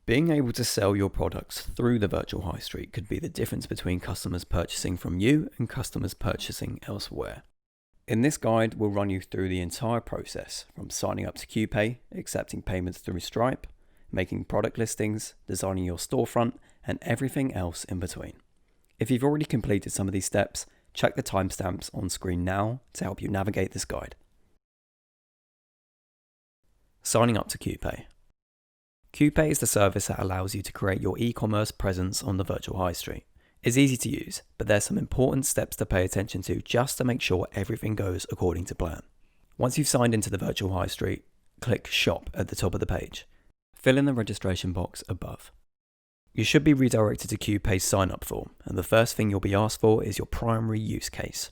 Being able to sell your products through the virtual high street could be the difference between customers purchasing from you and customers purchasing elsewhere. In this guide, we'll run you through the entire process, from signing up to QPay, accepting payments through Stripe, making product listings, designing your storefront, and everything else in between. If you've already completed some of these steps, check the timestamps on screen now to help you navigate this guide. Signing up to QPay. QPay is the service that allows you to create your e-commerce presence on the virtual high street. It's easy to use, but there's some important steps to pay attention to just to make sure everything goes according to plan. Once you've signed into the virtual high street, click Shop at the top of the page. Fill in the registration box above. You should be redirected to QPay's sign-up form, and the first thing you'll be asked for is your primary use case.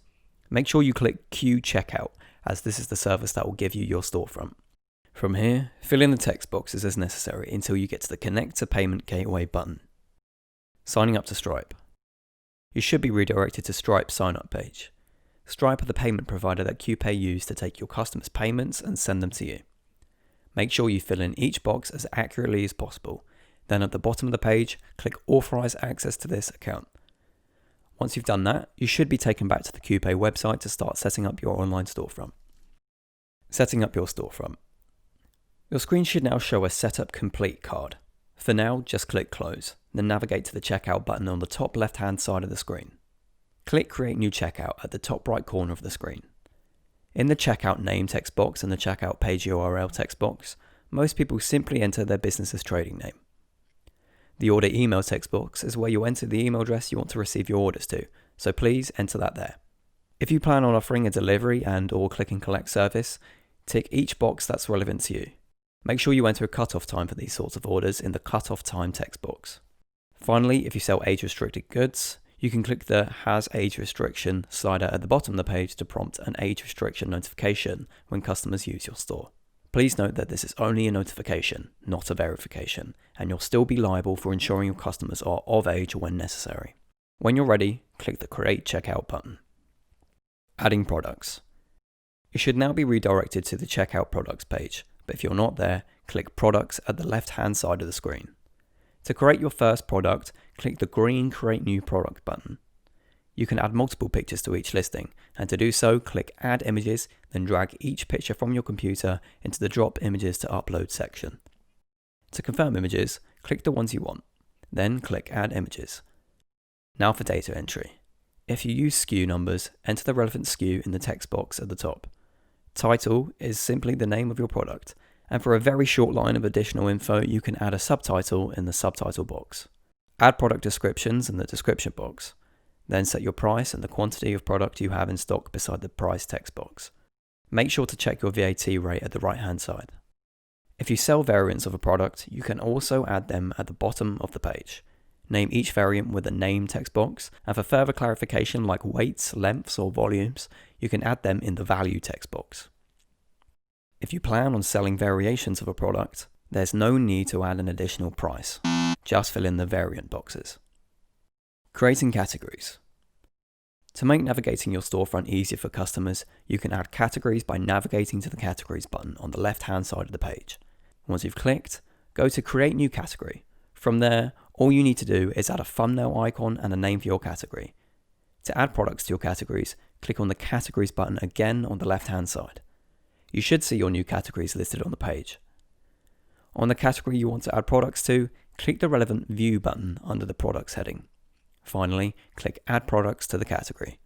Make sure you click Q Checkout, as this is the service that will give you your storefront. From here, fill in the text boxes as necessary until you get to the Connect to Payment Gateway button. Signing up to Stripe. You should be redirected to Stripe's sign-up page. Stripe are the payment provider that QPay use to take your customers' payments and send them to you. Make sure you fill in each box as accurately as possible. Then at the bottom of the page, click Authorize Access to this account. Once you've done that, you should be taken back to the QPay website to start setting up your online storefront. Setting up your storefront. Your screen should now show a Setup Complete card. For now, just click Close, then navigate to the Checkout button on the top left-hand side of the screen. Click Create New Checkout at the top right corner of the screen. In the Checkout Name text box and the Checkout Page URL text box, most people simply enter their business's trading name. The Order Email text box is where you enter the email address you want to receive your orders to, so please enter that there. If you plan on offering a delivery and/or click and collect service, tick each box that's relevant to you. Make sure you enter a cutoff time for these sorts of orders in the cutoff time text box. Finally, if you sell age-restricted goods, you can click the Has Age Restriction slider at the bottom of the page to prompt an age restriction notification when customers use your store. Please note that this is only a notification, not a verification, and you'll still be liable for ensuring your customers are of age when necessary. When you're ready, click the Create Checkout button. Adding products. You should now be redirected to the Checkout Products page, but if you're not there, click Products at the left-hand side of the screen. To create your first product, click the green Create New Product button. You can add multiple pictures to each listing, and to do so, click Add Images, then drag each picture from your computer into the Drop Images to Upload section. To confirm images, click the ones you want, then click Add Images. Now for data entry. If you use SKU numbers, enter the relevant SKU in the text box at the top. Title is simply the name of your product, and for a very short line of additional info, you can add a subtitle in the subtitle box. Add product descriptions in the description box. Then set your price and the quantity of product you have in stock beside the price text box. Make sure to check your VAT rate at the right-hand side. If you sell variants of a product, you can also add them at the bottom of the page. Name each variant with a name text box, and for further clarification like weights, lengths, or volumes, you can add them in the value text box. If you plan on selling variations of a product, there's no need to add an additional price. Just fill in the variant boxes. Creating categories. To make navigating your storefront easier for customers, you can add categories by navigating to the Categories button on the left-hand side of the page. Once you've clicked, go to Create New Category. From there, all you need to do is add a thumbnail icon and a name for your category. To add products to your categories, click on the Categories button again on the left-hand side. You should see your new categories listed on the page. On the category you want to add products to, click the relevant View button under the Products heading. Finally, click Add Products to the category.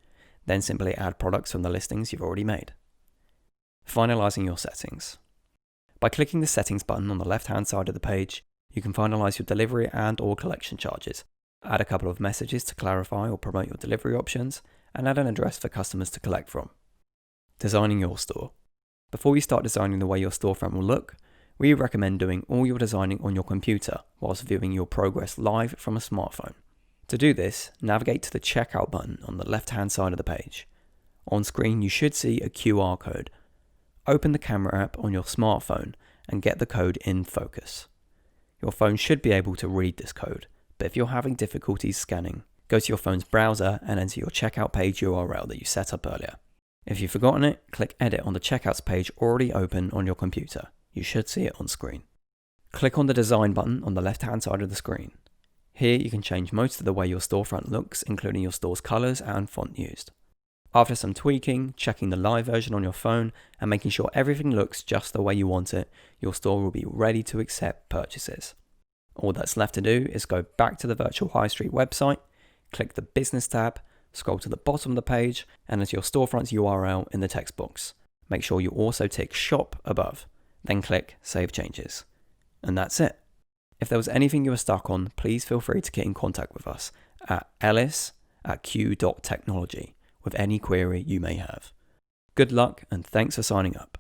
Then simply add products from the listings you've already made. Finalizing your settings. By clicking the Settings button on the left-hand side of the page, you can finalize your delivery and/or collection charges, add a couple of messages to clarify or promote your delivery options, and add an address for customers to collect from. Designing your store. Before you start designing the way your storefront will look, we recommend doing all your designing on your computer whilst viewing your progress live from a smartphone. To do this, navigate to the Checkout button on the left-hand side of the page. On screen, you should see a QR code. Open the camera app on your smartphone and get the code in focus. Your phone should be able to read this code, but if you're having difficulties scanning, go to your phone's browser and enter your checkout page URL that you set up earlier. If you've forgotten it, click Edit on the Checkouts page already open on your computer. You should see it on screen. Click on the design button on the left-hand side of the screen. Here you can change most of the way your storefront looks, including your store's colors and font used. After some tweaking, checking the live version on your phone, and making sure everything looks just the way you want it, your store will be ready to accept purchases. All that's left to do is go back to the Virtual High Street website, click the Business tab, scroll to the bottom of the page, and enter your storefront's URL in the text box. Make sure you also tick Shop above, then click Save Changes. And that's it. If there was anything you were stuck on, please feel free to get in contact with us at ellis@q.technology with any query you may have. Good luck and thanks for signing up.